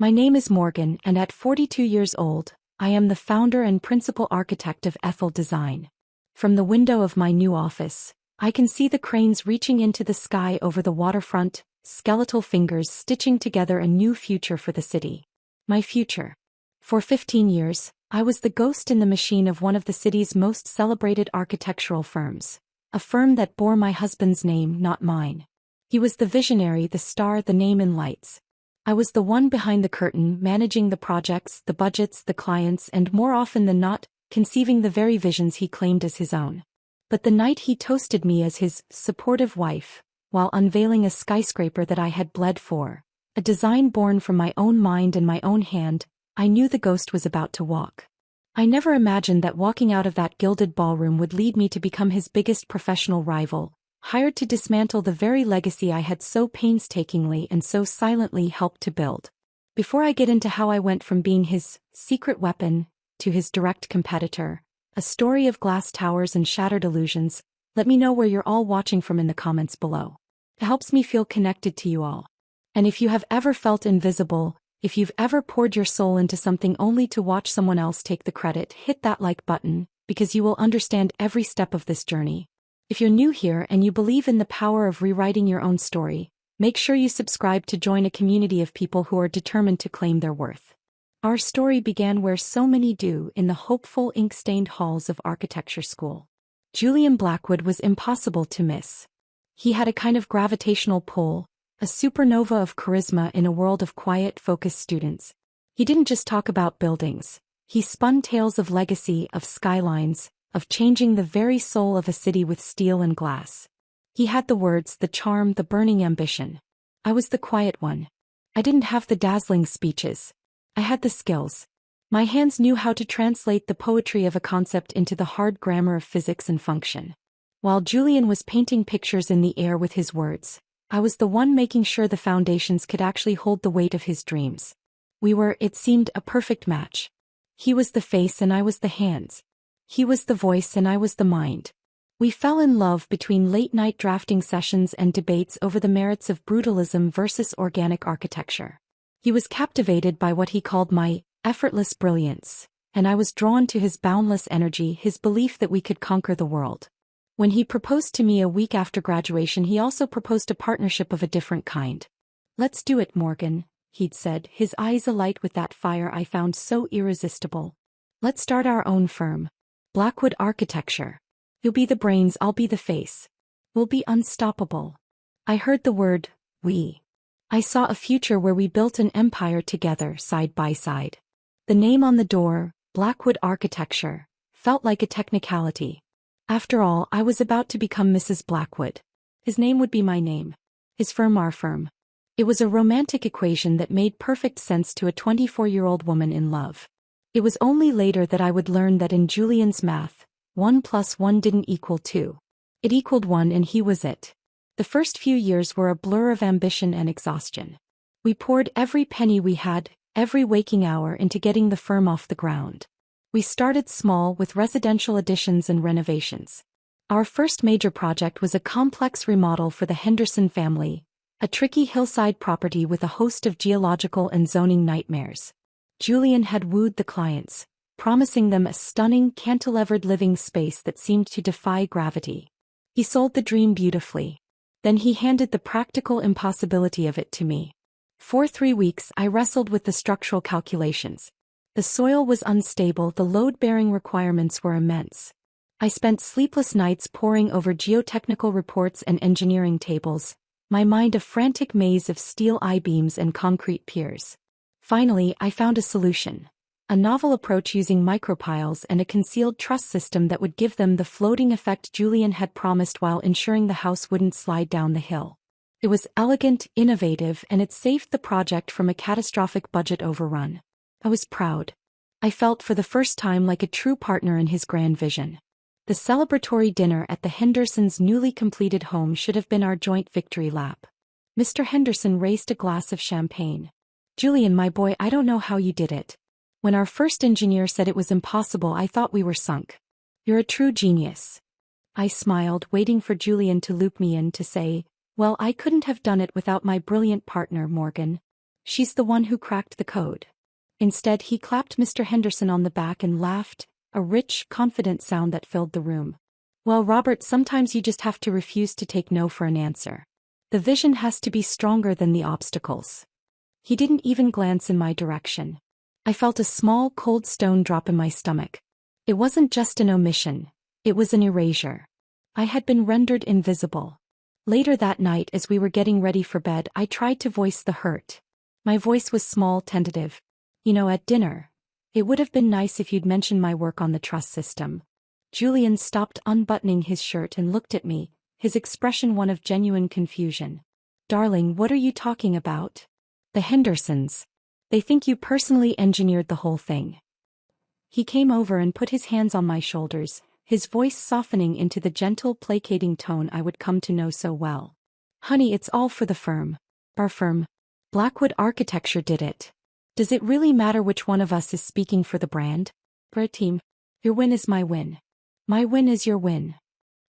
My name is Morgan, and at 42 years old, I am the founder and principal architect of Ethel Design. From the window of my new office, I can see the cranes reaching into the sky over the waterfront, skeletal fingers stitching together a new future for the city. My future. For 15 years, I was the ghost in the machine of one of the city's most celebrated architectural firms, a firm that bore my husband's name, not mine. He was the visionary, the star, the name in lights. I was the one behind the curtain, managing the projects, the budgets, the clients, and more often than not, conceiving the very visions he claimed as his own. But the night he toasted me as his supportive wife, while unveiling a skyscraper that I had bled for, a design born from my own mind and my own hand, I knew the ghost was about to walk. I never imagined that walking out of that gilded ballroom would lead me to become his biggest professional rival, hired to dismantle the very legacy I had so painstakingly and so silently helped to build. Before I get into how I went from being his secret weapon to his direct competitor, a story of glass towers and shattered illusions, let me know where you're all watching from in the comments below. It helps me feel connected to you all. And if you have ever felt invisible, if you've ever poured your soul into something only to watch someone else take the credit, hit that like button, because you will understand every step of this journey. If you're new here and you believe in the power of rewriting your own story, make sure you subscribe to join a community of people who are determined to claim their worth. Our story began where so many do, in the hopeful, ink-stained halls of architecture school. Julian Blackwood was impossible to miss. He had a kind of gravitational pull, a supernova of charisma in a world of quiet, focused students. He didn't just talk about buildings. He spun tales of legacy, of skylines, of changing the very soul of a city with steel and glass. He had the words, the charm, the burning ambition. I was the quiet one. I didn't have the dazzling speeches. I had the skills. My hands knew how to translate the poetry of a concept into the hard grammar of physics and function. While Julian was painting pictures in the air with his words, I was the one making sure the foundations could actually hold the weight of his dreams. We were, it seemed, a perfect match. He was the face and I was the hands. He was the voice and I was the mind. We fell in love between late-night drafting sessions and debates over the merits of brutalism versus organic architecture. He was captivated by what he called my effortless brilliance, and I was drawn to his boundless energy, his belief that we could conquer the world. When he proposed to me a week after graduation, he also proposed a partnership of a different kind. "Let's do it, Morgan," he'd said, his eyes alight with that fire I found so irresistible. "Let's start our own firm. Blackwood Architecture. You'll be the brains, I'll be the face. We'll be unstoppable." I heard the word, we. I saw a future where we built an empire together, side by side. The name on the door, Blackwood Architecture, felt like a technicality. After all, I was about to become Mrs. Blackwood. His name would be my name. His firm our firm. It was a romantic equation that made perfect sense to a 24-year-old woman in love. It was only later that I would learn that in Julian's math, 1 + 1 didn't equal 2. It equaled 1 and he was it. The first few years were a blur of ambition and exhaustion. We poured every penny we had, every waking hour into getting the firm off the ground. We started small with residential additions and renovations. Our first major project was a complex remodel for the Henderson family, a tricky hillside property with a host of geological and zoning nightmares. Julian had wooed the clients, promising them a stunning cantilevered living space that seemed to defy gravity. He sold the dream beautifully. Then he handed the practical impossibility of it to me. For 3 weeks I wrestled with the structural calculations. The soil was unstable, the load-bearing requirements were immense. I spent sleepless nights poring over geotechnical reports and engineering tables, my mind a frantic maze of steel I-beams and concrete piers. Finally, I found a solution. A novel approach using micropiles and a concealed truss system that would give them the floating effect Julian had promised while ensuring the house wouldn't slide down the hill. It was elegant, innovative, and it saved the project from a catastrophic budget overrun. I was proud. I felt for the first time like a true partner in his grand vision. The celebratory dinner at the Hendersons' newly completed home should have been our joint victory lap. Mr. Henderson raised a glass of champagne. "Julian, my boy, I don't know how you did it. When our first engineer said it was impossible, I thought we were sunk. You're a true genius." I smiled, waiting for Julian to loop me in to say, "Well, I couldn't have done it without my brilliant partner, Morgan." She's the one who cracked the code. Instead, he clapped Mr. Henderson on the back and laughed, a rich, confident sound that filled the room. Well, Robert, sometimes you just have to refuse to take no for an answer. The vision has to be stronger than the obstacles. He didn't even glance in my direction. I felt a small, cold stone drop in my stomach. It wasn't just an omission. It was an erasure. I had been rendered invisible. Later that night, as we were getting ready for bed, I tried to voice the hurt. My voice was small, tentative. At dinner. It would have been nice if you'd mentioned my work on the truss system. Julian stopped unbuttoning his shirt and looked at me, his expression one of genuine confusion. Darling, what are you talking about? The Hendersons. They think you personally engineered the whole thing. He came over and put his hands on my shoulders, his voice softening into the gentle, placating tone I would come to know so well. Honey, it's all for the firm. Our firm. Blackwood Architecture did it. Does it really matter which one of us is speaking for the brand? For a team. Your win is my win. My win is your win.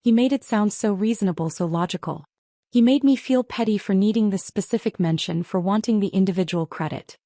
He made it sound so reasonable, so logical. He made me feel petty for needing the specific mention, for wanting the individual credit.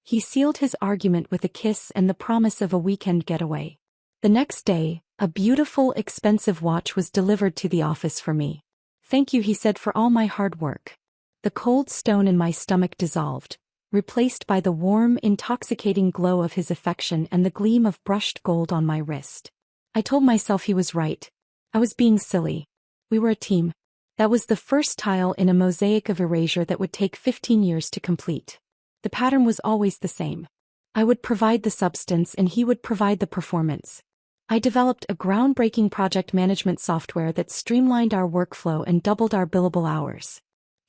He sealed his argument with a kiss and the promise of a weekend getaway. The next day, a beautiful, expensive watch was delivered to the office for me. Thank you, he said, for all my hard work. The cold stone in my stomach dissolved, replaced by the warm, intoxicating glow of his affection and the gleam of brushed gold on my wrist. I told myself he was right. I was being silly. We were a team. That was the first tile in a mosaic of erasure that would take 15 years to complete. The pattern was always the same. I would provide the substance and he would provide the performance. I developed a groundbreaking project management software that streamlined our workflow and doubled our billable hours.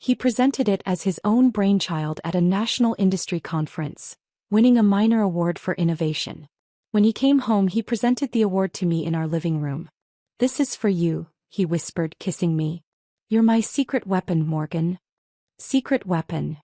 He presented it as his own brainchild at a national industry conference, winning a minor award for innovation. When he came home, he presented the award to me in our living room. This is for you, he whispered, kissing me. You're my secret weapon, Morgan. Secret weapon.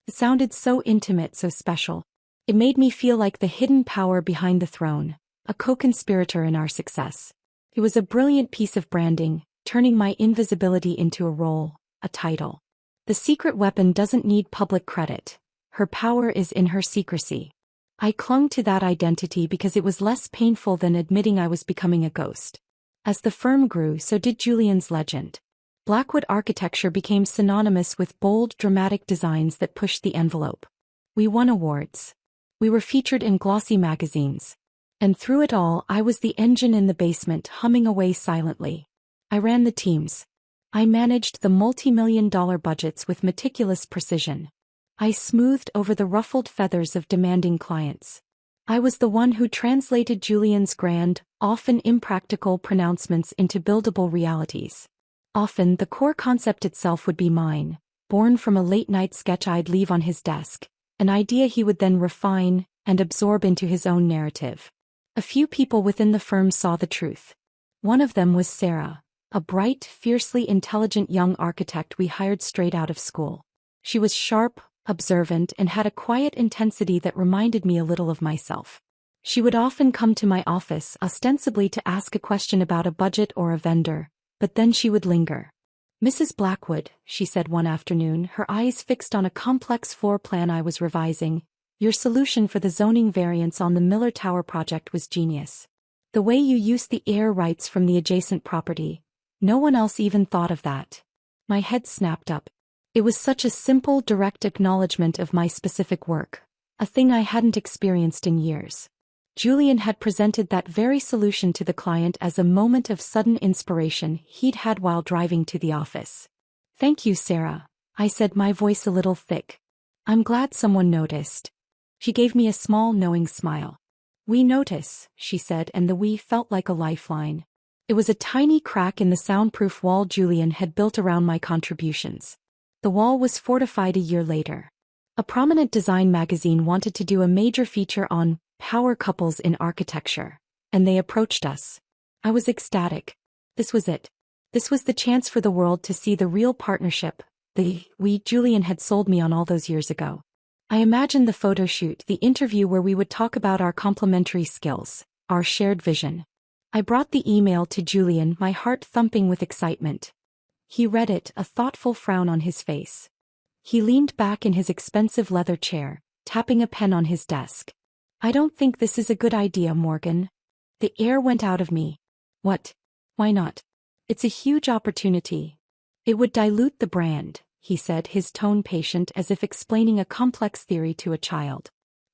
It sounded so intimate, so special. It made me feel like the hidden power behind the throne, a co-conspirator in our success. It was a brilliant piece of branding, turning my invisibility into a role, a title. The secret weapon doesn't need public credit. Her power is in her secrecy. I clung to that identity because it was less painful than admitting I was becoming a ghost. As the firm grew, so did Julian's legend. Blackwood Architecture became synonymous with bold, dramatic designs that pushed the envelope. We won awards. We were featured in glossy magazines. And through it all, I was the engine in the basement, humming away silently. I ran the teams. I managed the multi-million-dollar budgets with meticulous precision. I smoothed over the ruffled feathers of demanding clients. I was the one who translated Julian's grand, often impractical pronouncements into buildable realities. Often, the core concept itself would be mine, born from a late-night sketch I'd leave on his desk, an idea he would then refine and absorb into his own narrative. A few people within the firm saw the truth. One of them was Sarah, a bright, fiercely intelligent young architect we hired straight out of school. She was sharp, observant, and had a quiet intensity that reminded me a little of myself. She would often come to my office ostensibly to ask a question about a budget or a vendor, but then she would linger. Mrs. Blackwood, she said one afternoon, her eyes fixed on a complex floor plan I was revising, your solution for the zoning variance on the Miller Tower project was genius. The way you used the air rights from the adjacent property, no one else even thought of that. My head snapped up. It was such a simple, direct acknowledgement of my specific work, a thing I hadn't experienced in years. Julian had presented that very solution to the client as a moment of sudden inspiration he'd had while driving to the office. Thank you, Sarah, I said, my voice a little thick. I'm glad someone noticed. She gave me a small, knowing smile. We notice, she said, and the we felt like a lifeline. It was a tiny crack in the soundproof wall Julian had built around my contributions. The wall was fortified a year later. A prominent design magazine wanted to do a major feature on power couples in architecture, and they approached us. I was ecstatic. This was it. This was the chance for the world to see the real partnership, Julian had sold me on all those years ago. I imagined the photo shoot, the interview where we would talk about our complementary skills, our shared vision. I brought the email to Julian, my heart thumping with excitement. He read it, a thoughtful frown on his face. He leaned back in his expensive leather chair, tapping a pen on his desk. I don't think this is a good idea, Morgan. The air went out of me. What? Why not? It's a huge opportunity. It would dilute the brand, he said, his tone patient as if explaining a complex theory to a child.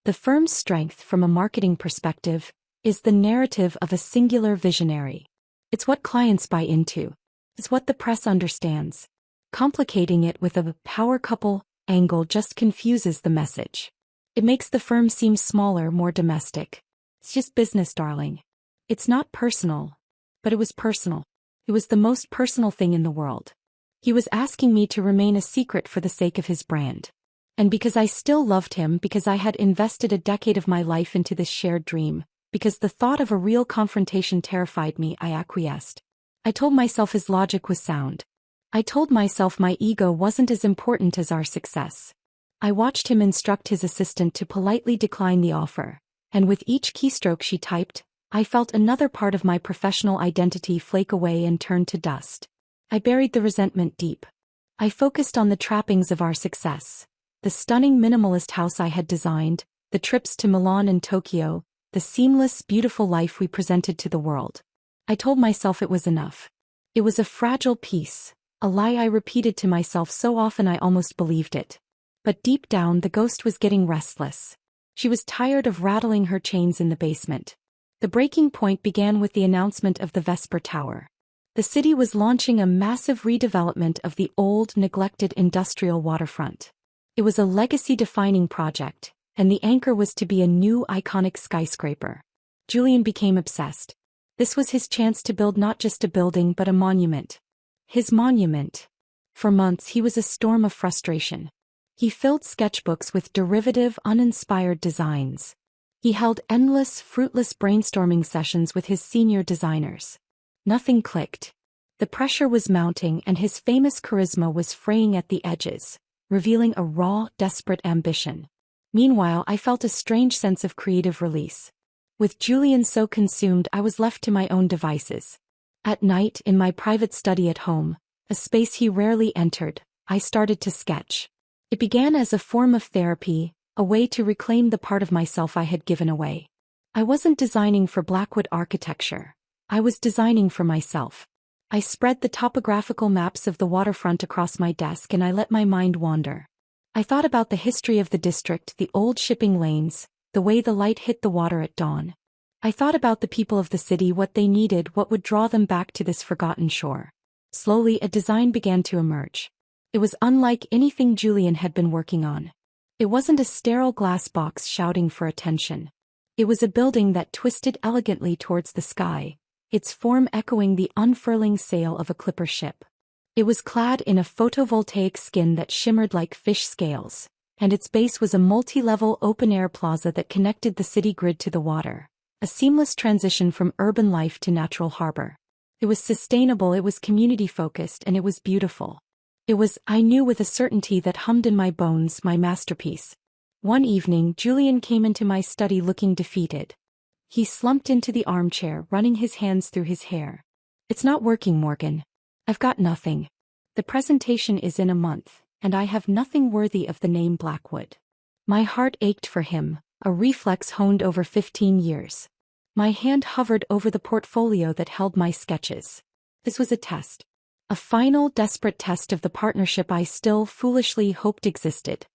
The firm's strength from a marketing perspective is the narrative of a singular visionary. It's what clients buy into. It's what the press understands. Complicating it with a power couple angle just confuses the message. It makes the firm seem smaller, more domestic. It's just business, darling. It's not personal. But it was personal. It was the most personal thing in the world. He was asking me to remain a secret for the sake of his brand. And because I still loved him, because I had invested a decade of my life into this shared dream, because the thought of a real confrontation terrified me, I acquiesced. I told myself his logic was sound. I told myself my ego wasn't as important as our success. I watched him instruct his assistant to politely decline the offer, and with each keystroke she typed, I felt another part of my professional identity flake away and turn to dust. I buried the resentment deep. I focused on the trappings of our success. The stunning minimalist house I had designed, the trips to Milan and Tokyo, the seamless, beautiful life we presented to the world. I told myself it was enough. It was a fragile piece, a lie I repeated to myself so often I almost believed it. But deep down the ghost was getting restless. She was tired of rattling her chains in the basement. The breaking point began with the announcement of the Vesper Tower. The city was launching a massive redevelopment of the old, neglected industrial waterfront. It was a legacy-defining project, and the anchor was to be a new, iconic skyscraper. Julian became obsessed. This was his chance to build not just a building but a monument. His monument. For months he was a storm of frustration. He filled sketchbooks with derivative, uninspired designs. He held endless, fruitless brainstorming sessions with his senior designers. Nothing clicked. The pressure was mounting and his famous charisma was fraying at the edges, revealing a raw, desperate ambition. Meanwhile, I felt a strange sense of creative release. With Julian so consumed, I was left to my own devices. At night, in my private study at home, a space he rarely entered, I started to sketch. It began as a form of therapy, a way to reclaim the part of myself I had given away. I wasn't designing for Blackwood architecture. I was designing for myself. I spread the topographical maps of the waterfront across my desk and I let my mind wander. I thought about the history of the district, the old shipping lanes, the way the light hit the water at dawn. I thought about the people of the city, what they needed, what would draw them back to this forgotten shore. Slowly, a design began to emerge. It was unlike anything Julian had been working on. It wasn't a sterile glass box shouting for attention. It was a building that twisted elegantly towards the sky, its form echoing the unfurling sail of a clipper ship. It was clad in a photovoltaic skin that shimmered like fish scales, and its base was a multi-level open-air plaza that connected the city grid to the water, a seamless transition from urban life to natural harbor. It was sustainable, it was community-focused, and it was beautiful. It was, I knew with a certainty that hummed in my bones, my masterpiece. One evening, Julian came into my study looking defeated. He slumped into the armchair, running his hands through his hair. It's not working, Morgan. I've got nothing. The presentation is in a month, and I have nothing worthy of the name Blackwood. My heart ached for him, a reflex honed over 15 years. My hand hovered over the portfolio that held my sketches. This was a test. A final, desperate test of the partnership I still foolishly hoped existed.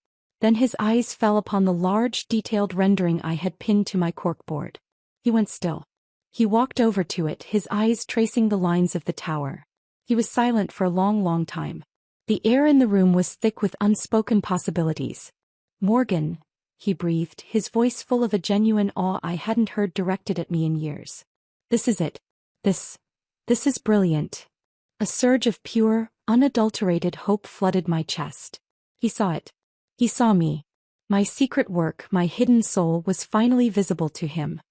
Then his eyes fell upon the large, detailed rendering I had pinned to my corkboard. He went still. He walked over to it, his eyes tracing the lines of the tower. He was silent for a long, long time. The air in the room was thick with unspoken possibilities. Morgan, he breathed, his voice full of a genuine awe I hadn't heard directed at me in years. This is it. This is brilliant. A surge of pure, unadulterated hope flooded my chest. He saw it. He saw me. My secret work, my hidden soul was finally visible to him.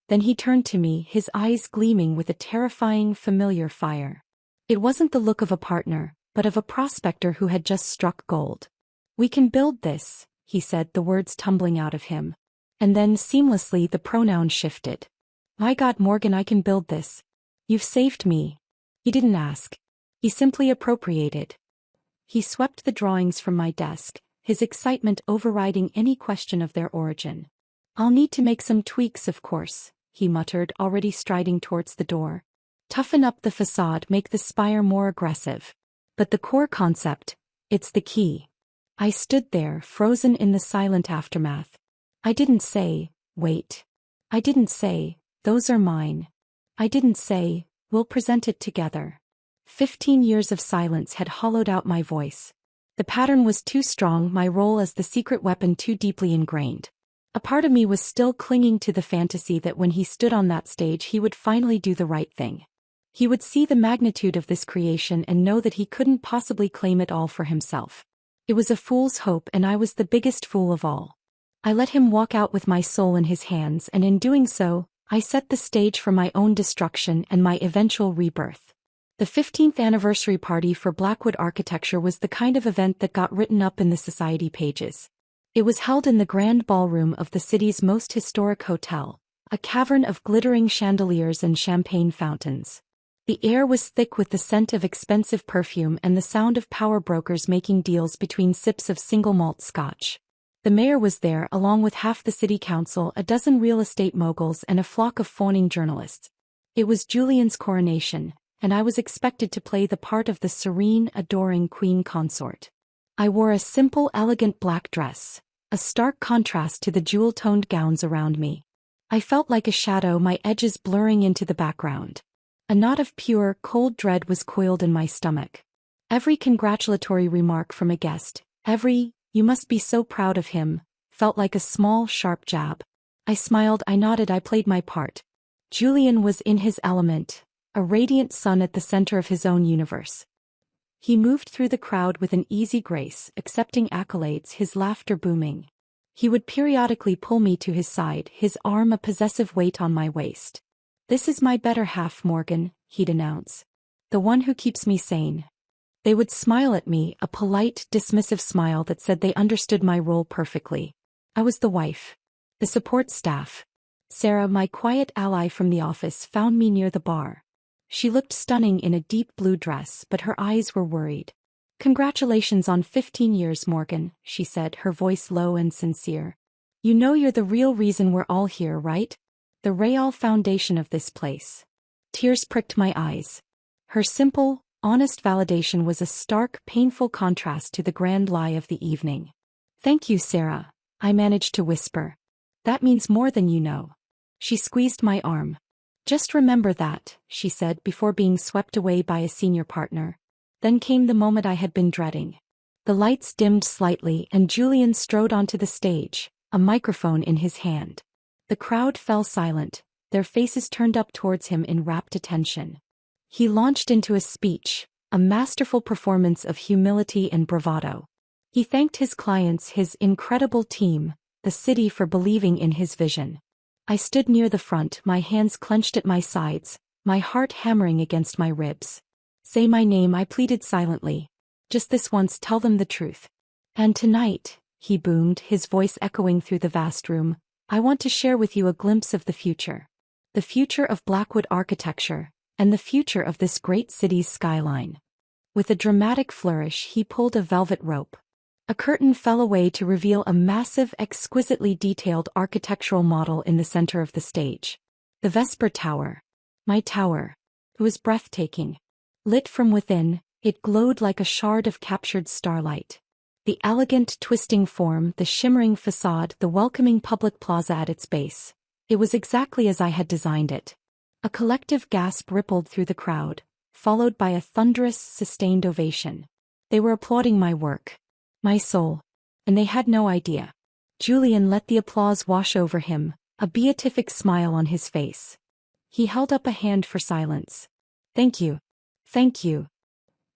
Then he turned to me, his eyes gleaming with a terrifying, familiar fire. It wasn't the look of a partner, but of a prospector who had just struck gold. We can build this, he said, the words tumbling out of him. And then, seamlessly, the pronoun shifted. My God, Morgan, I can build this. You've saved me. He didn't ask. He simply appropriated. He swept the drawings from my desk, his excitement overriding any question of their origin. "I'll need to make some tweaks, of course," he muttered, already striding towards the door. "Toughen up the facade, make the spire more aggressive. But the core concept, it's the key." I stood there, frozen in the silent aftermath. I didn't say, "Wait." I didn't say, "Those are mine." I didn't say, "We'll present it together." 15 years of silence had hollowed out my voice. The pattern was too strong, my role as the secret weapon too deeply ingrained. A part of me was still clinging to the fantasy that when he stood on that stage he would finally do the right thing. He would see the magnitude of this creation and know that he couldn't possibly claim it all for himself. It was a fool's hope, and I was the biggest fool of all. I let him walk out with my soul in his hands, and in doing so, I set the stage for my own destruction and my eventual rebirth. The 15th anniversary party for Blackwood Architecture was the kind of event that got written up in the society pages. It was held in the grand ballroom of the city's most historic hotel, a cavern of glittering chandeliers and champagne fountains. The air was thick with the scent of expensive perfume and the sound of power brokers making deals between sips of single malt scotch. The mayor was there along with half the city council, a dozen real estate moguls and a flock of fawning journalists. It was Julian's coronation, and I was expected to play the part of the serene, adoring queen consort. I wore a simple, elegant black dress, a stark contrast to the jewel-toned gowns around me. I felt like a shadow, my edges blurring into the background. A knot of pure, cold dread was coiled in my stomach. Every congratulatory remark from a guest, every, "You must be so proud of him," felt like a small, sharp jab. I smiled, I nodded, I played my part. Julian was in his element, a radiant sun at the center of his own universe. He moved through the crowd with an easy grace, accepting accolades, his laughter booming. He would periodically pull me to his side, his arm a possessive weight on my waist. "This is my better half, Morgan," he'd announce. "The one who keeps me sane." They would smile at me, a polite, dismissive smile that said they understood my role perfectly. I was the wife. The support staff. Sarah, my quiet ally from the office, found me near the bar. She looked stunning in a deep blue dress, but her eyes were worried. "Congratulations on 15 years, Morgan," she said, her voice low and sincere. "You know you're the real reason we're all here, right? The real foundation of this place." Tears pricked my eyes. Her simple, honest validation was a stark, painful contrast to the grand lie of the evening. "Thank you, Sarah," I managed to whisper. "That means more than you know." She squeezed my arm. "Just remember that," she said before being swept away by a senior partner. Then came the moment I had been dreading. The lights dimmed slightly and Julian strode onto the stage, a microphone in his hand. The crowd fell silent, their faces turned up towards him in rapt attention. He launched into a speech, a masterful performance of humility and bravado. He thanked his clients, his incredible team, the city for believing in his vision. I stood near the front, my hands clenched at my sides, my heart hammering against my ribs. "Say my name," I pleaded silently. "Just this once, tell them the truth. And tonight," he boomed, his voice echoing through the vast room, "I want to share with you a glimpse of the future. The future of Blackwood architecture, and the future of this great city's skyline." With a dramatic flourish he pulled a velvet rope. A curtain fell away to reveal a massive, exquisitely detailed architectural model in the center of the stage. The Vesper Tower. My tower. It was breathtaking. Lit from within, it glowed like a shard of captured starlight. The elegant, twisting form, the shimmering facade, the welcoming public plaza at its base. It was exactly as I had designed it. A collective gasp rippled through the crowd, followed by a thunderous, sustained ovation. They were applauding my work. My soul. And they had no idea. Julian let the applause wash over him, a beatific smile on his face. He held up a hand for silence. "Thank you. Thank you."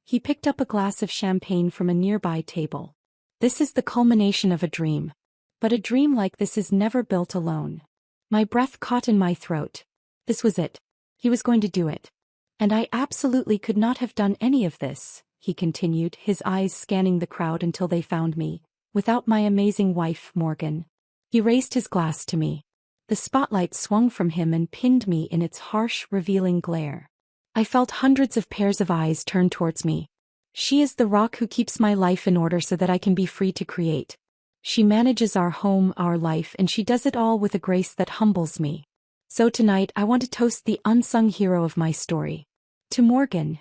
He picked up a glass of champagne from a nearby table. "This is the culmination of a dream. But a dream like this is never built alone." My breath caught in my throat. This was it. He was going to do it. "And I absolutely could not have done any of this," he continued, his eyes scanning the crowd until they found me, "without my amazing wife, Morgan." He raised his glass to me. The spotlight swung from him and pinned me in its harsh, revealing glare. I felt hundreds of pairs of eyes turn towards me. She is the rock who keeps my life in order so that I can be free to create. She manages our home, our life, and she does it all with a grace that humbles me. So tonight I want to toast the unsung hero of my story. To Morgan.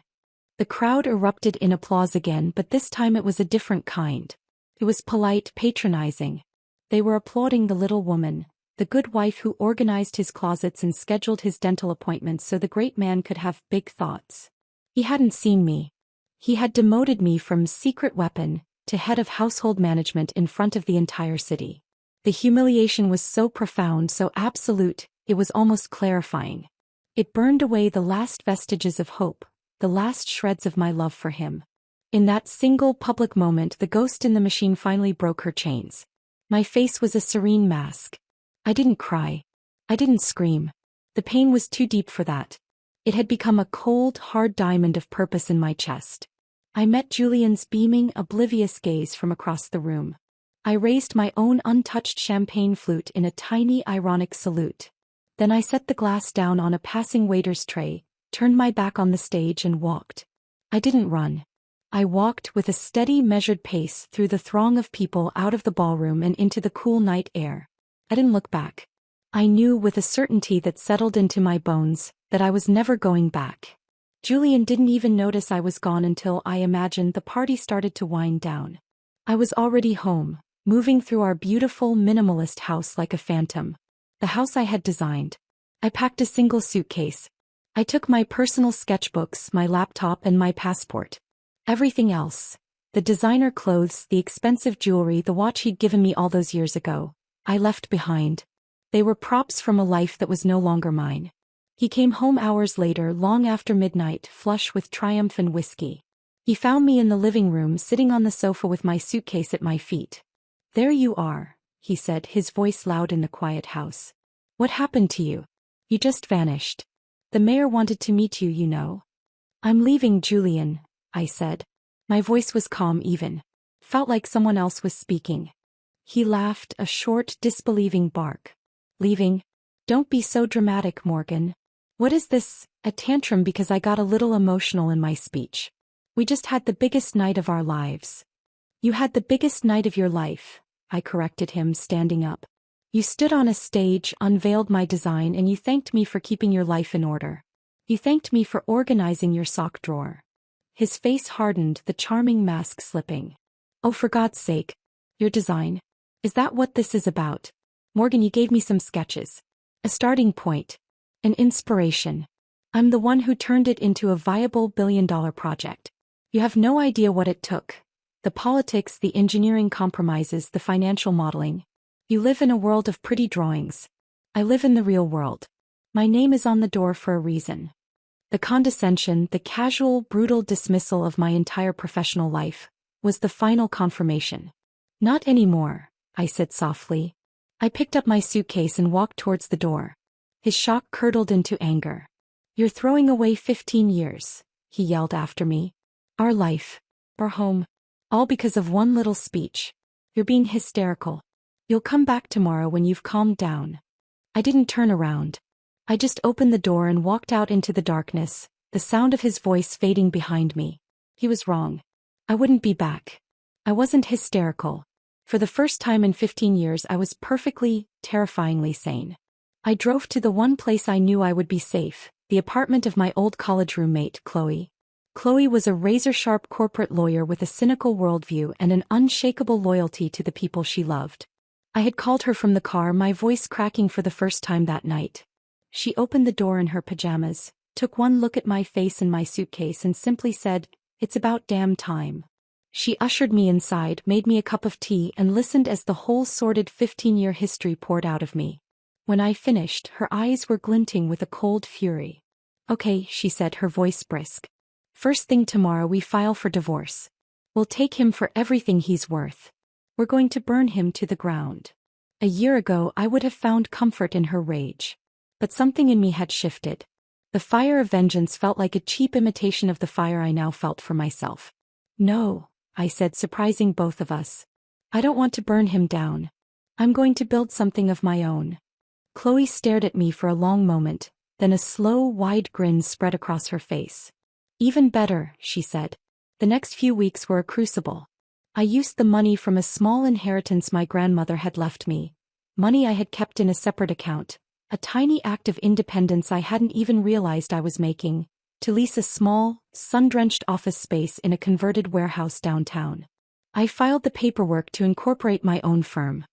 The crowd erupted in applause again, but this time it was a different kind. It was polite, patronizing. They were applauding the little woman, the good wife who organized his closets and scheduled his dental appointments so the great man could have big thoughts. He hadn't seen me. He had demoted me from secret weapon to head of household management in front of the entire city. The humiliation was so profound, so absolute, it was almost clarifying. It burned away the last vestiges of hope, the last shreds of my love for him. In that single public moment, the ghost in the machine finally broke her chains. My face was a serene mask. I didn't cry. I didn't scream. The pain was too deep for that. It had become a cold, hard diamond of purpose in my chest. I met Julian's beaming, oblivious gaze from across the room. I raised my own untouched champagne flute in a tiny, ironic salute. Then I set the glass down on a passing waiter's tray, turned my back on the stage and walked. I didn't run. I walked with a steady, measured pace through the throng of people, out of the ballroom and into the cool night air. I didn't look back. I knew with a certainty that settled into my bones that I was never going back. Julian didn't even notice I was gone until I imagined the party started to wind down. I was already home, moving through our beautiful, minimalist house like a phantom. The house I had designed. I packed a single suitcase. I took my personal sketchbooks, my laptop, and my passport. Everything else, the designer clothes, the expensive jewelry, the watch he'd given me all those years ago, I left behind. They were props from a life that was no longer mine. He came home hours later, long after midnight, flush with triumph and whiskey. He found me in the living room, sitting on the sofa with my suitcase at my feet. "There you are," he said, his voice loud in the quiet house. "What happened to you? You just vanished. The mayor wanted to meet you, you know." "I'm leaving, Julian," I said. My voice was calm even. Felt like someone else was speaking. He laughed, a short, disbelieving bark. "Leaving? Don't be so dramatic, Morgan. What is this, a tantrum because I got a little emotional in my speech? We just had the biggest night of our lives." "You had the biggest night of your life," I corrected him, standing up. "You stood on a stage, unveiled my design, and you thanked me for keeping your life in order. You thanked me for organizing your sock drawer." His face hardened, the charming mask slipping. "Oh, for God's sake. Your design? Is that what this is about? Morgan, you gave me some sketches. A starting point. An inspiration. I'm the one who turned it into a viable billion-dollar project. You have no idea what it took. The politics, the engineering compromises, the financial modeling. You live in a world of pretty drawings. I live in the real world. My name is on the door for a reason." The condescension, the casual, brutal dismissal of my entire professional life, was the final confirmation. "Not anymore," I said softly. I picked up my suitcase and walked towards the door. His shock curdled into anger. "You're throwing away 15 years, he yelled after me. "Our life, our home, all because of one little speech. You're being hysterical. You'll come back tomorrow when you've calmed down." I didn't turn around. I just opened the door and walked out into the darkness, the sound of his voice fading behind me. He was wrong. I wouldn't be back. I wasn't hysterical. For the first time in 15 years I was perfectly, terrifyingly sane. I drove to the one place I knew I would be safe, the apartment of my old college roommate, Chloe. Chloe was a razor-sharp corporate lawyer with a cynical worldview and an unshakable loyalty to the people she loved. I had called her from the car, my voice cracking for the first time that night. She opened the door in her pajamas, took one look at my face and my suitcase and simply said, "It's about damn time." She ushered me inside, made me a cup of tea, and listened as the whole sordid 15-year history poured out of me. When I finished, her eyes were glinting with a cold fury. "Okay," she said, her voice brisk. "First thing tomorrow we file for divorce. We'll take him for everything he's worth. We're going to burn him to the ground." A year ago I would have found comfort in her rage. But something in me had shifted. The fire of vengeance felt like a cheap imitation of the fire I now felt for myself. "No," I said, surprising both of us. "I don't want to burn him down. I'm going to build something of my own." Chloe stared at me for a long moment, then a slow, wide grin spread across her face. "Even better," she said. The next few weeks were a crucible. I used the money from a small inheritance my grandmother had left me, money I had kept in a separate account, a tiny act of independence I hadn't even realized I was making, to lease a small, sun-drenched office space in a converted warehouse downtown. I filed the paperwork to incorporate my own firm.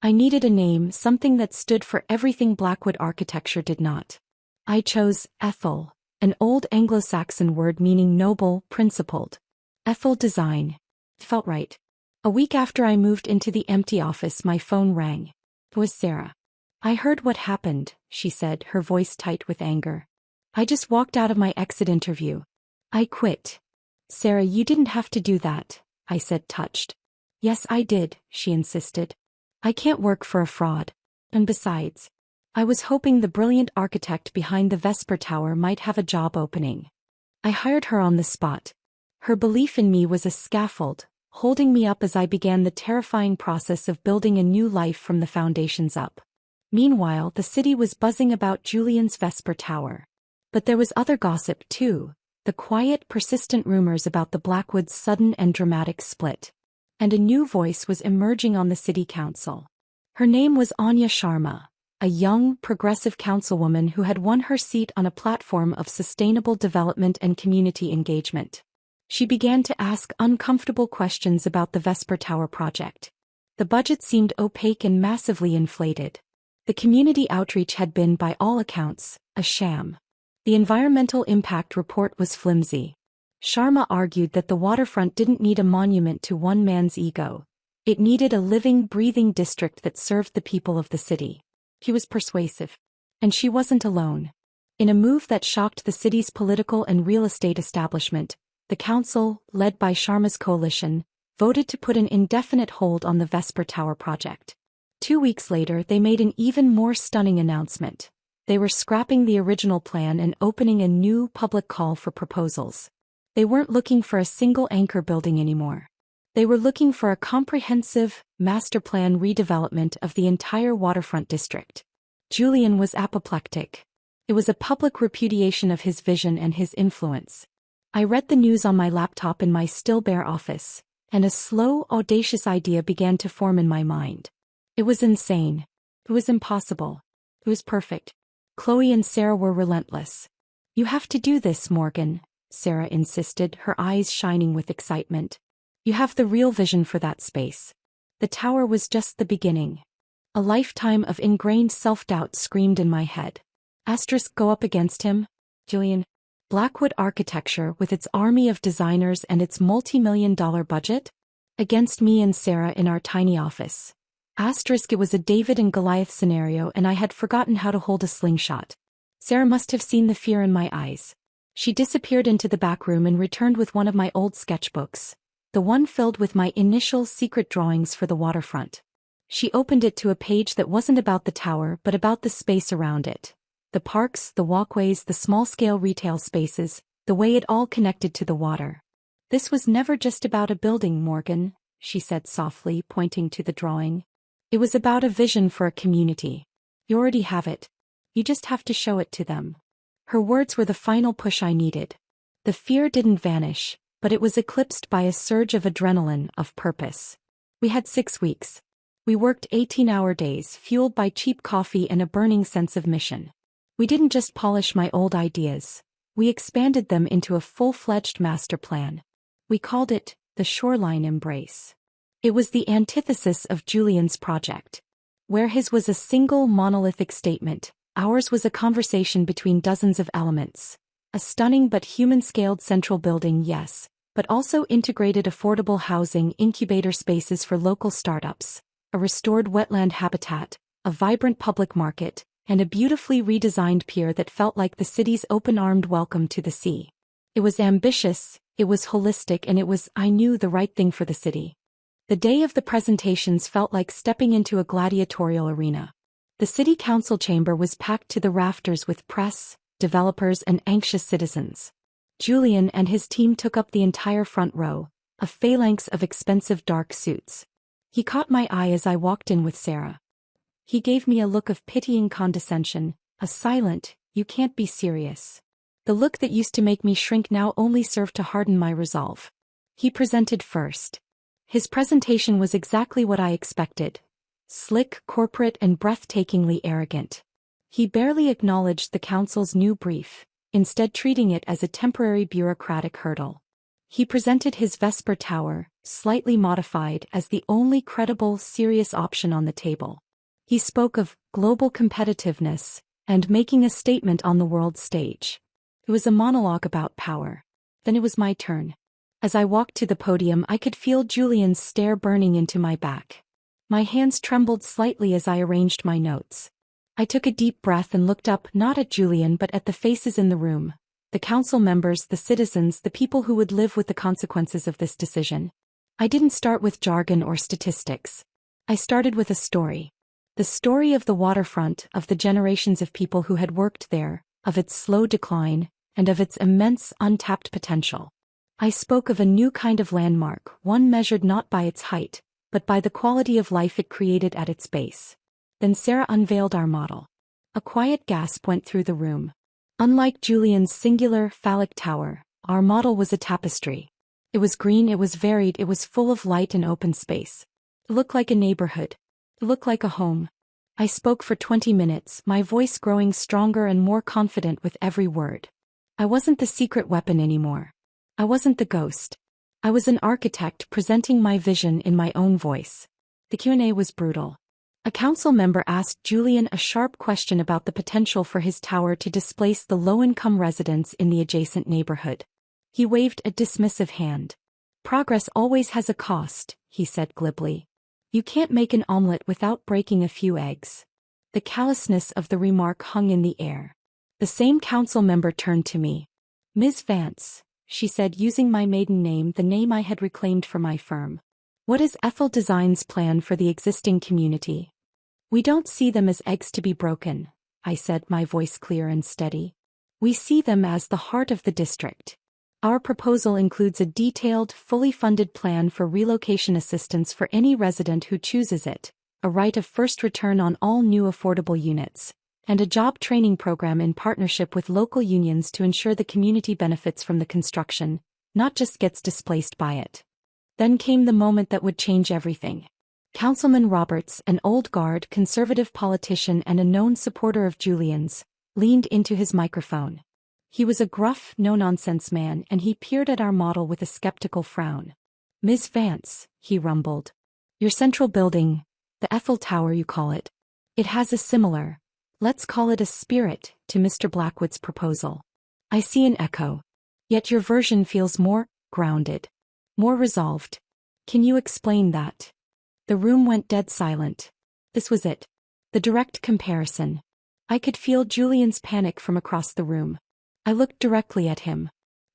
I needed a name, something that stood for everything Blackwood architecture did not. I chose Ethel, an old Anglo-Saxon word meaning noble, principled. Ethel design. It felt right. A week after I moved into the empty office, my phone rang. It was Sarah. "I heard what happened," she said, her voice tight with anger. "I just walked out of my exit interview. I quit." "Sarah, you didn't have to do that," I said, touched. "Yes, I did," she insisted. "I can't work for a fraud. And besides, I was hoping the brilliant architect behind the Vesper Tower might have a job opening." I hired her on the spot. Her belief in me was a scaffold, holding me up as I began the terrifying process of building a new life from the foundations up. Meanwhile, the city was buzzing about Julian's Vesper Tower. But there was other gossip too, the quiet, persistent rumors about the Blackwoods' sudden and dramatic split. And a new voice was emerging on the city council. Her name was Anya Sharma, a young, progressive councilwoman who had won her seat on a platform of sustainable development and community engagement. She began to ask uncomfortable questions about the Vesper Tower project. The budget seemed opaque and massively inflated. The community outreach had been, by all accounts, a sham. The environmental impact report was flimsy. Sharma argued that the waterfront didn't need a monument to one man's ego. It needed a living, breathing district that served the people of the city. He was persuasive. And she wasn't alone. In a move that shocked the city's political and real estate establishment, the council, led by Sharma's coalition, voted to put an indefinite hold on the Vesper Tower project. 2 weeks later, they made an even more stunning announcement. They were scrapping the original plan and opening a new public call for proposals. They weren't looking for a single anchor building anymore. They were looking for a comprehensive, master plan redevelopment of the entire waterfront district. Julian was apoplectic. It was a public repudiation of his vision and his influence. I read the news on my laptop in my still bare office, and a slow, audacious idea began to form in my mind. It was insane. It was impossible. It was perfect. Chloe and Sarah were relentless. "You have to do this, Morgan," Sarah insisted, her eyes shining with excitement. "You have the real vision for that space." The tower was just the beginning. A lifetime of ingrained self-doubt screamed in my head. Go up against him? Julian? Blackwood architecture with its army of designers and its multi-million-dollar budget? Against me and Sarah in our tiny office. It was a David and Goliath scenario, and I had forgotten how to hold a slingshot. Sarah must have seen the fear in my eyes. She disappeared into the back room and returned with one of my old sketchbooks, the one filled with my initial secret drawings for the waterfront. She opened it to a page that wasn't about the tower but about the space around it. The parks, the walkways, the small-scale retail spaces, the way it all connected to the water. "This was never just about a building, Morgan," she said softly, pointing to the drawing. "It was about a vision for a community. You already have it. You just have to show it to them." Her words were the final push I needed. The fear didn't vanish, but it was eclipsed by a surge of adrenaline, of purpose. We had 6 weeks. We worked 18-hour days, fueled by cheap coffee and a burning sense of mission. We didn't just polish my old ideas. We expanded them into a full-fledged master plan. We called it the Shoreline Embrace. It was the antithesis of Julian's project. Where his was a single monolithic statement, ours was a conversation between dozens of elements. A stunning but human-scaled central building, yes, but also integrated affordable housing, incubator spaces for local startups, a restored wetland habitat, a vibrant public market, and a beautifully redesigned pier that felt like the city's open-armed welcome to the sea. It was ambitious, it was holistic, and it was, I knew, the right thing for the city. The day of the presentations felt like stepping into a gladiatorial arena. The city council chamber was packed to the rafters with press, developers, and anxious citizens. Julian and his team took up the entire front row, a phalanx of expensive dark suits. He caught my eye as I walked in with Sarah. He gave me a look of pitying condescension, a silent, "You can't be serious." The look that used to make me shrink now only served to harden my resolve. He presented first. His presentation was exactly what I expected. Slick, corporate, and breathtakingly arrogant. He barely acknowledged the council's new brief, instead treating it as a temporary bureaucratic hurdle. He presented his Vesper Tower, slightly modified, as the only credible, serious option on the table. He spoke of global competitiveness and making a statement on the world stage. It was a monologue about power. Then it was my turn. As I walked to the podium, I could feel Julian's stare burning into my back. My hands trembled slightly as I arranged my notes. I took a deep breath and looked up, not at Julian but at the faces in the room. The council members, the citizens, the people who would live with the consequences of this decision. I didn't start with jargon or statistics. I started with a story. The story of the waterfront, of the generations of people who had worked there, of its slow decline, and of its immense untapped potential. I spoke of a new kind of landmark, one measured not by its height, but by the quality of life it created at its base. Then Sarah unveiled our model. A quiet gasp went through the room. Unlike Julian's singular, phallic tower, our model was a tapestry. It was green, it was varied, it was full of light and open space. It looked like a neighborhood. It looked like a home. I spoke for 20 minutes, my voice growing stronger and more confident with every word. I wasn't the secret weapon anymore. I wasn't the ghost. I was an architect presenting my vision in my own voice. The Q&A was brutal. A council member asked Julian a sharp question about the potential for his tower to displace the low-income residents in the adjacent neighborhood. He waved a dismissive hand. Progress always has a cost, he said glibly. You can't make an omelet without breaking a few eggs. The callousness of the remark hung in the air. The same council member turned to me. Ms. Vance, she said, using my maiden name, the name I had reclaimed for my firm. What is Ethel Design's plan for the existing community? We don't see them as eggs to be broken, I said, my voice clear and steady. We see them as the heart of the district. Our proposal includes a detailed, fully funded plan for relocation assistance for any resident who chooses it, a right of first return on all new affordable units, and a job training program in partnership with local unions to ensure the community benefits from the construction, not just gets displaced by it. Then came the moment that would change everything. Councilman Roberts, an old guard, conservative politician and a known supporter of Julian's, leaned into his microphone. He was a gruff, no-nonsense man, and he peered at our model with a skeptical frown. Ms. Vance, he rumbled. Your central building, the Ethel Tower you call it, it has a similar, let's call it a spirit, to Mr. Blackwood's proposal. I see an echo. Yet your version feels more grounded, more resolved. Can you explain that? The room went dead silent. This was it. The direct comparison. I could feel Julian's panic from across the room. I looked directly at him.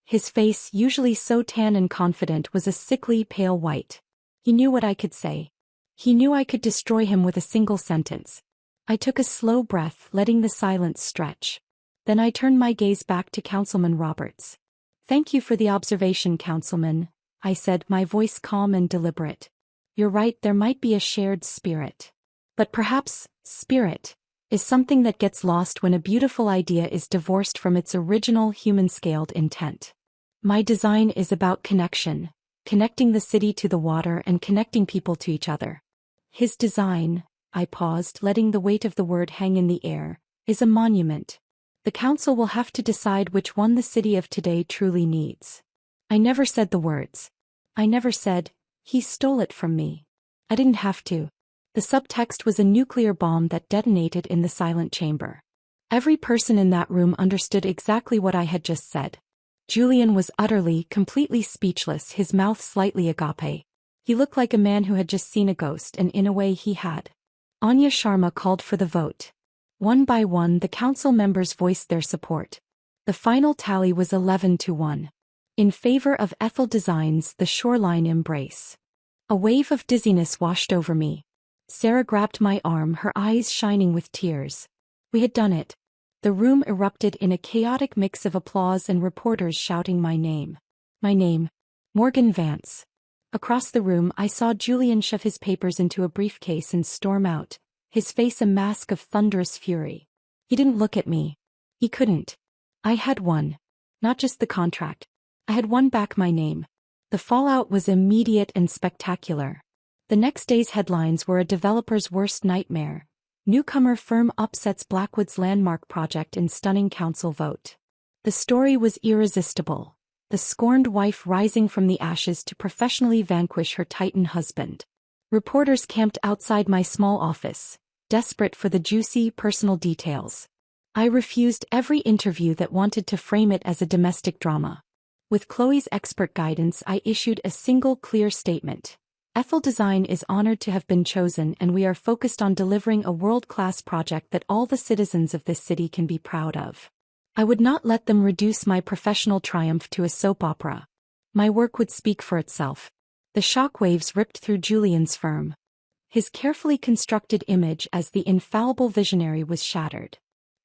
His face, usually so tan and confident, was a sickly pale white. He knew what I could say. He knew I could destroy him with a single sentence. I took a slow breath, letting the silence stretch. Then I turned my gaze back to Councilman Roberts. Thank you for the observation, Councilman, I said, my voice calm and deliberate. You're right, there might be a shared spirit. But perhaps, spirit is something that gets lost when a beautiful idea is divorced from its original human-scaled intent. My design is about connection, connecting the city to the water and connecting people to each other. His design, I paused, letting the weight of the word hang in the air, is a monument. The council will have to decide which one the city of today truly needs. I never said the words. I never said, he stole it from me. I didn't have to. The subtext was a nuclear bomb that detonated in the silent chamber. Every person in that room understood exactly what I had just said. Julian was utterly, completely speechless, his mouth slightly agape. He looked like a man who had just seen a ghost, and in a way he had. Anya Sharma called for the vote. One by one the council members voiced their support. The final tally was 11-1. In favor of Ethel Design's The Shoreline Embrace. A wave of dizziness washed over me. Sarah grabbed my arm, her eyes shining with tears. We had done it. The room erupted in a chaotic mix of applause and reporters shouting my name. My name. Morgan Vance. Across the room I saw Julian shove his papers into a briefcase and storm out, his face a mask of thunderous fury. He didn't look at me. He couldn't. I had won. Not just the contract. I had won back my name. The fallout was immediate and spectacular. The next day's headlines were a developer's worst nightmare. Newcomer firm upsets Blackwood's landmark project in stunning council vote. The story was irresistible. The scorned wife rising from the ashes to professionally vanquish her Titan husband. Reporters camped outside my small office, desperate for the juicy, personal details. I refused every interview that wanted to frame it as a domestic drama. With Chloe's expert guidance, I issued a single clear statement. Ethel Design is honored to have been chosen, and we are focused on delivering a world-class project that all the citizens of this city can be proud of. I would not let them reduce my professional triumph to a soap opera. My work would speak for itself. The shockwaves ripped through Julian's firm. His carefully constructed image as the infallible visionary was shattered.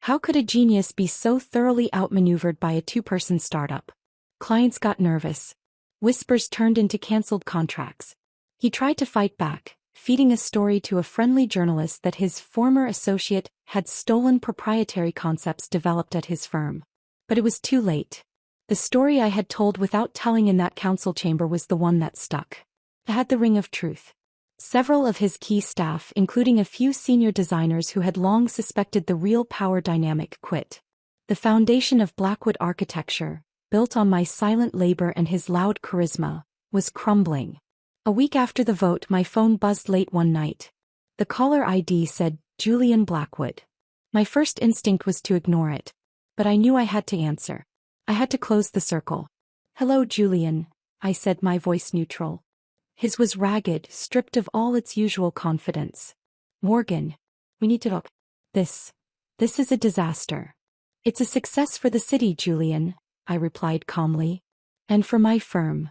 How could a genius be so thoroughly outmaneuvered by a two-person startup? Clients got nervous. Whispers turned into cancelled contracts. He tried to fight back, feeding a story to a friendly journalist that his former associate had stolen proprietary concepts developed at his firm. But it was too late. The story I had told without telling in that council chamber was the one that stuck. It had the ring of truth. Several of his key staff, including a few senior designers who had long suspected the real power dynamic, quit. The foundation of Blackwood architecture, built on my silent labor and his loud charisma, was crumbling. A week after the vote, my phone buzzed late one night. The caller ID said, Julian Blackwood. My first instinct was to ignore it. But I knew I had to answer. I had to close the circle. Hello, Julian, I said, my voice neutral. His was ragged, stripped of all its usual confidence. Morgan, we need to talk. This is a disaster. It's a success for the city, Julian, I replied calmly. And for my firm.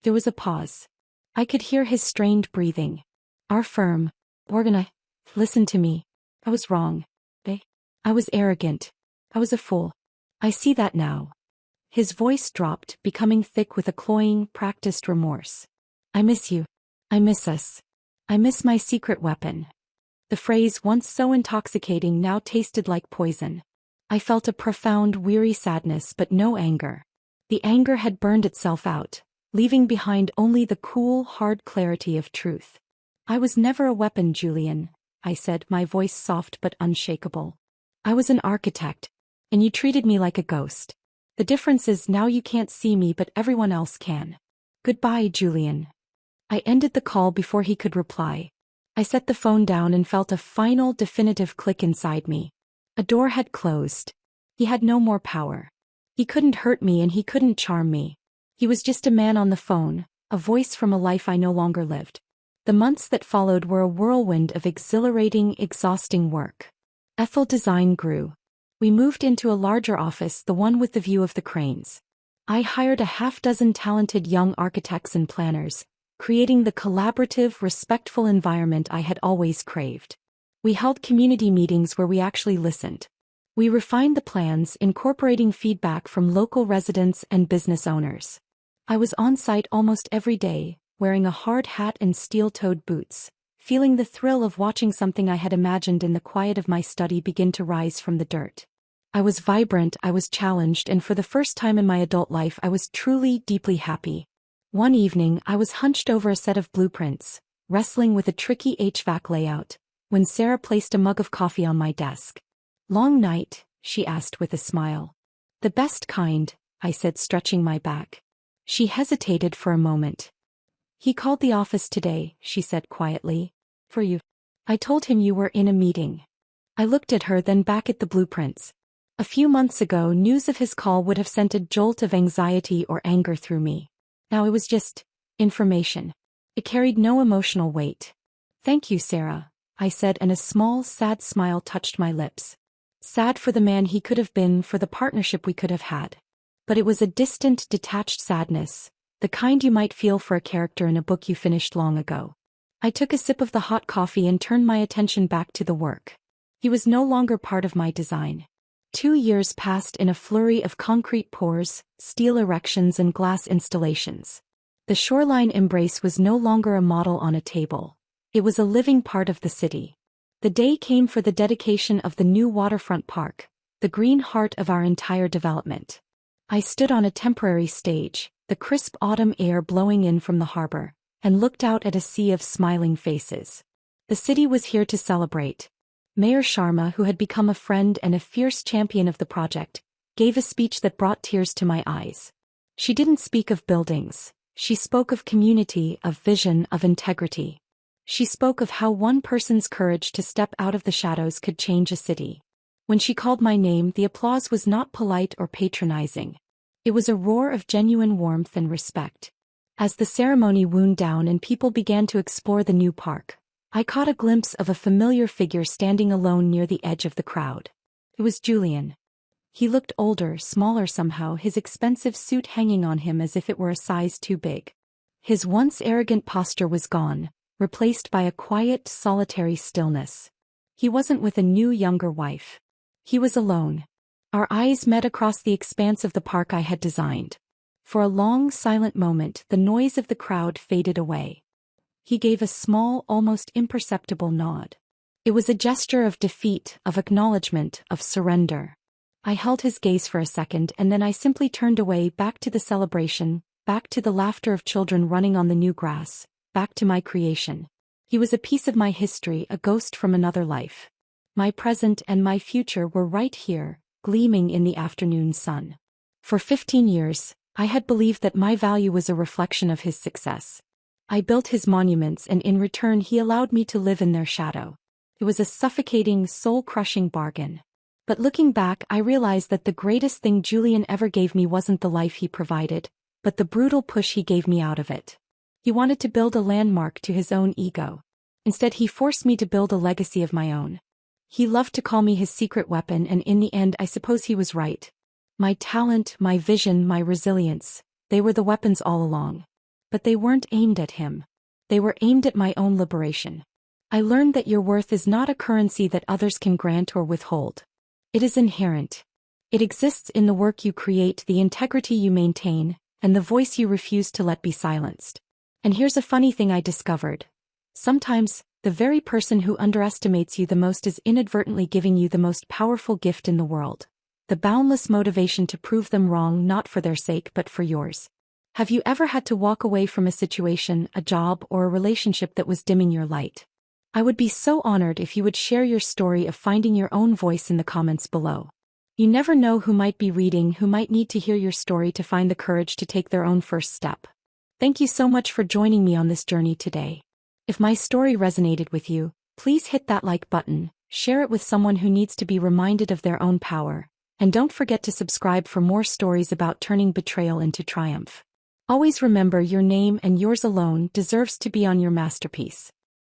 There was a pause. I could hear his strained breathing. Our firm, listen to me. I was wrong. I was arrogant. I was a fool. I see that now. His voice dropped, becoming thick with a cloying, practiced remorse. I miss you. I miss us. I miss my secret weapon. The phrase, once so intoxicating, now tasted like poison. I felt a profound, weary sadness, but no anger. The anger had burned itself out, leaving behind only the cool, hard clarity of truth. I was never a weapon, Julian, I said, my voice soft but unshakable. I was an architect, and you treated me like a ghost. The difference is now you can't see me, but everyone else can. Goodbye, Julian. I ended the call before he could reply. I set the phone down and felt a final, definitive click inside me. A door had closed. He had no more power. He couldn't hurt me and he couldn't charm me. He was just a man on the phone, a voice from a life I no longer lived. The months that followed were a whirlwind of exhilarating, exhausting work. Ethel Design grew. We moved into a larger office, the one with the view of the cranes. I hired a half-dozen talented young architects and planners, creating the collaborative, respectful environment I had always craved. We held community meetings where we actually listened. We refined the plans, incorporating feedback from local residents and business owners. I was on site almost every day, wearing a hard hat and steel-toed boots, feeling the thrill of watching something I had imagined in the quiet of my study begin to rise from the dirt. I was vibrant, I was challenged, and for the first time in my adult life I was truly, deeply happy. One evening, I was hunched over a set of blueprints, wrestling with a tricky HVAC layout, when Sarah placed a mug of coffee on my desk. Long night, she asked with a smile. The best kind, I said, stretching my back. She hesitated for a moment. He called the office today, she said quietly. For you. I told him you were in a meeting. I looked at her, then back at the blueprints. A few months ago, news of his call would have sent a jolt of anxiety or anger through me. Now it was just information. It carried no emotional weight. Thank you, Sarah, I said, and a small, sad smile touched my lips. Sad for the man he could have been, for the partnership we could have had. But it was a distant, detached sadness, the kind you might feel for a character in a book you finished long ago. I took a sip of the hot coffee and turned my attention back to the work. He was no longer part of my design. 2 years passed in a flurry of concrete pours, steel erections, and glass installations. The shoreline embrace was no longer a model on a table. It was a living part of the city. The day came for the dedication of the new waterfront park, the green heart of our entire development. I stood on a temporary stage, the crisp autumn air blowing in from the harbor, and looked out at a sea of smiling faces. The city was here to celebrate. Mayor Sharma, who had become a friend and a fierce champion of the project, gave a speech that brought tears to my eyes. She didn't speak of buildings. She spoke of community, of vision, of integrity. She spoke of how one person's courage to step out of the shadows could change a city. When she called my name, the applause was not polite or patronizing. It was a roar of genuine warmth and respect. As the ceremony wound down and people began to explore the new park, I caught a glimpse of a familiar figure standing alone near the edge of the crowd. It was Julian. He looked older, smaller somehow, his expensive suit hanging on him as if it were a size too big. His once arrogant posture was gone, replaced by a quiet, solitary stillness. He wasn't with a new, younger wife. He was alone. Our eyes met across the expanse of the park I had designed. For a long, silent moment, the noise of the crowd faded away. He gave a small, almost imperceptible nod. It was a gesture of defeat, of acknowledgement, of surrender. I held his gaze for a second and then I simply turned away, back to the celebration, back to the laughter of children running on the new grass, back to my creation. He was a piece of my history, a ghost from another life. My present and my future were right here, gleaming in the afternoon sun. For 15 years, I had believed that my value was a reflection of his success. I built his monuments and in return he allowed me to live in their shadow. It was a suffocating, soul-crushing bargain. But looking back, I realized that the greatest thing Julian ever gave me wasn't the life he provided, but the brutal push he gave me out of it. He wanted to build a landmark to his own ego. Instead, he forced me to build a legacy of my own. He loved to call me his secret weapon, and in the end I suppose he was right. My talent, my vision, my resilience, they were the weapons all along. But they weren't aimed at him. They were aimed at my own liberation. I learned that your worth is not a currency that others can grant or withhold. It is inherent. It exists in the work you create, the integrity you maintain, and the voice you refuse to let be silenced. And here's a funny thing I discovered. Sometimes, the very person who underestimates you the most is inadvertently giving you the most powerful gift in the world. The boundless motivation to prove them wrong, not for their sake but for yours. Have you ever had to walk away from a situation, a job, or a relationship that was dimming your light? I would be so honored if you would share your story of finding your own voice in the comments below. You never know who might be reading, who might need to hear your story to find the courage to take their own first step. Thank you so much for joining me on this journey today. If my story resonated with you, please hit that like button, share it with someone who needs to be reminded of their own power, and don't forget to subscribe for more stories about turning betrayal into triumph. Always remember, your name and yours alone deserves to be on your masterpiece.